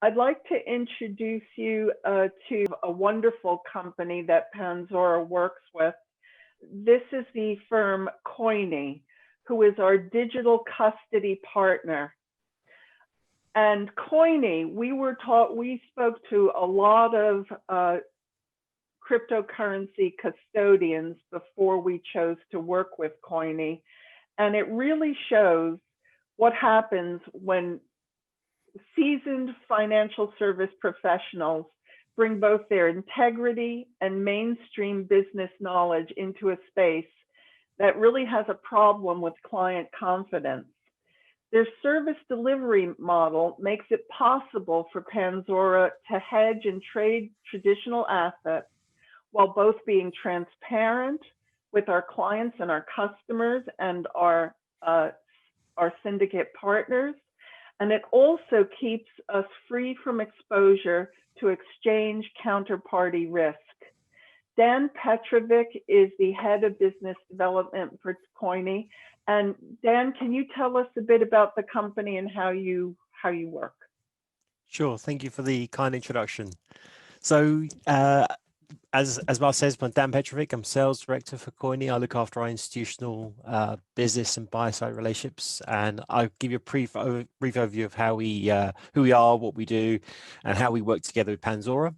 I'd like to introduce you to a wonderful company that Panxora works with. This is the firm Koine, who is our digital custody partner. And Koine, we spoke to a lot of cryptocurrency custodians before we chose to work with Koine. And it really shows what happens when seasoned financial service professionals bring both their integrity and mainstream business knowledge into a space that really has a problem with client confidence. Their service delivery model makes it possible for Panxora to hedge and trade traditional assets while both being transparent with our clients and our customers and our syndicate partners. And it also keeps us free from exposure to exchange counterparty risk. Dan Petrovic is the head of business development for Koine. And Dan, can you tell us a bit about the company and how you work? Sure. Thank you for the kind introduction. So, as Mark says, I'm Dan Petrovic. I'm sales director for Koine. I look after our institutional business and buy-side relationships, and I'll give you a brief overview of how who we are, what we do, and how we work together with Panxora.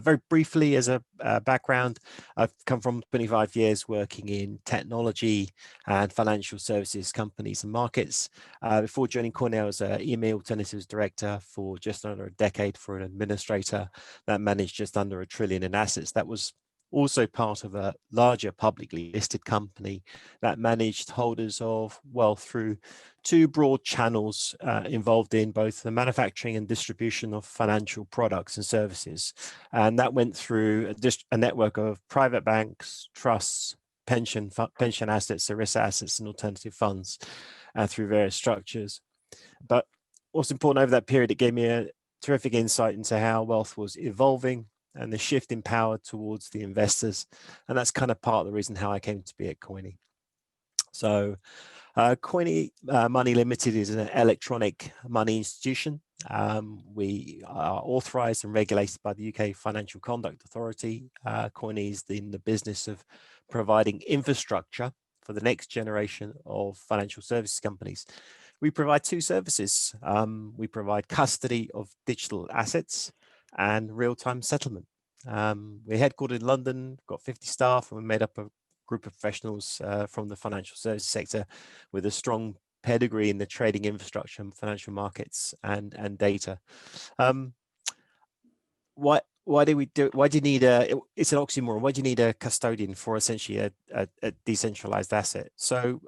Very briefly, as a background, I've come from 25 years working in technology and financial services companies and markets. Before joining Koine, I was an EMEA Alternatives Director for just under a decade for an administrator that managed just under $1 trillion in assets. That was also part of a larger publicly listed company that managed holders of wealth through two broad channels involved in both the manufacturing and distribution of financial products and services. And that went through a network of private banks, trusts, pension assets, ERISA assets, and alternative funds through various structures. But what's important over that period, it gave me a terrific insight into how wealth was evolving and the shift in power towards the investors. And that's kind of part of the reason how I came to be at Koine. So Koine Money Limited is an electronic money institution. We are authorized and regulated by the UK Financial Conduct Authority. Koine is in the business of providing infrastructure for the next generation of financial services companies. We provide two services. We provide custody of digital assets and real-time settlement. We're headquartered in London, got 50 staff, and we're made up of a group of professionals from the financial services sector with a strong pedigree in the trading infrastructure and financial markets and data. Why do we do it? Why do you need it's an oxymoron. Why do you need a custodian for essentially a decentralized asset? So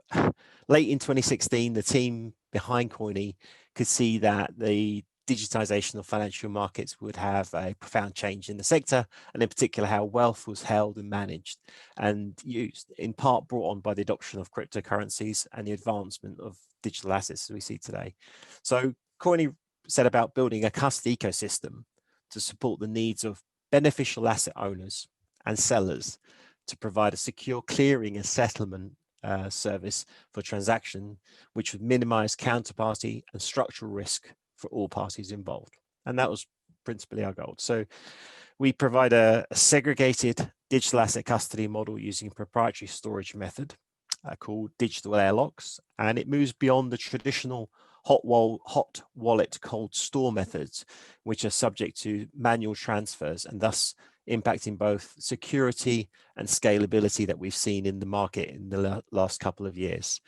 late in 2016, the team behind Koine could see that the digitization of financial markets would have a profound change in the sector, and in particular how wealth was held and managed and used, in part brought on by the adoption of cryptocurrencies and the advancement of digital assets as we see today. So Koine set about building a custody ecosystem to support the needs of beneficial asset owners and sellers to provide a secure clearing and settlement service for transaction, which would minimize counterparty and structural risk for all parties involved. And that was principally our goal. So we provide a segregated digital asset custody model using a proprietary storage method called digital airlocks, and it moves beyond the traditional hot wallet cold store methods, which are subject to manual transfers and thus impacting both security and scalability that we've seen in the market in the last couple of years.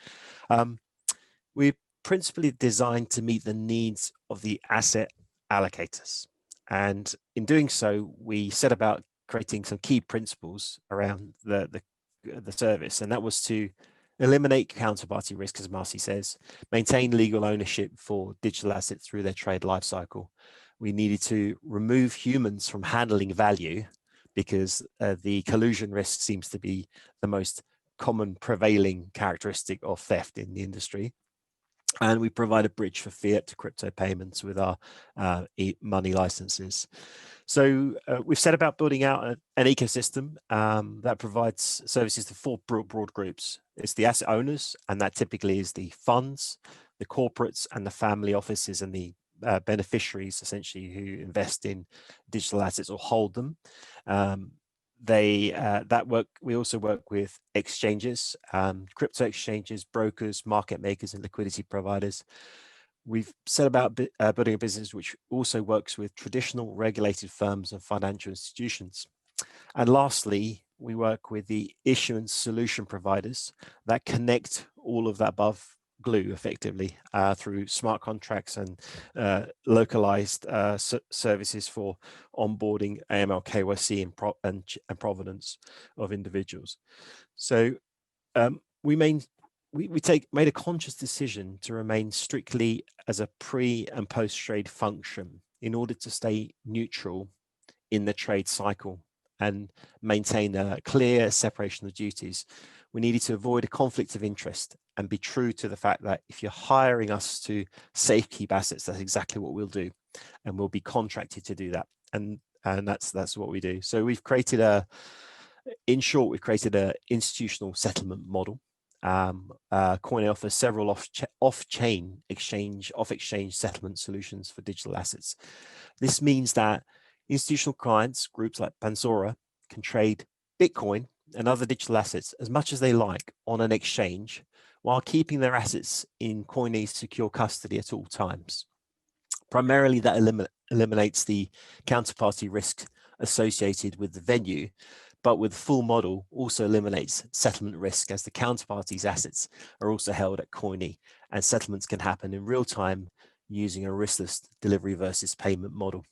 We're principally designed to meet the needs of the asset allocators. And in doing so, we set about creating some key principles around the service. And that was to eliminate counterparty risk, as Marcy says, maintain legal ownership for digital assets through their trade lifecycle. We needed to remove humans from handling value because the collusion risk seems to be the most common prevailing characteristic of theft in the industry. And we provide a bridge for fiat to crypto payments with our money licenses. So we've set about building out an ecosystem that provides services to four broad groups. It's the asset owners, and that typically is the funds, the corporates, and the family offices and the beneficiaries essentially who invest in digital assets or hold them. We also work with exchanges, crypto exchanges, brokers, market makers, and liquidity providers. We've set about building a business which also works with traditional regulated firms and financial institutions. And lastly, we work with the issuance solution providers that connect all of that above glue effectively through smart contracts and localized services for onboarding AML, KYC, and provenance of individuals. So we made a conscious decision to remain strictly as a pre and post trade function in order to stay neutral in the trade cycle and maintain a clear separation of duties. We needed to avoid a conflict of interest and be true to the fact that if you're hiring us to safekeep assets, that's exactly what we'll do, and we'll be contracted to do that. And that's what we do. So we've created in short, we've created an institutional settlement model. Koine offers several off-exchange settlement solutions for digital assets. This means that institutional clients, groups like Panxora, can trade Bitcoin and other digital assets as much as they like on an exchange while keeping their assets in Koine's secure custody at all times. Primarily, that eliminates the counterparty risk associated with the venue, but with the full model also eliminates settlement risk as the counterparty's assets are also held at Koine and settlements can happen in real time using a riskless delivery versus payment model.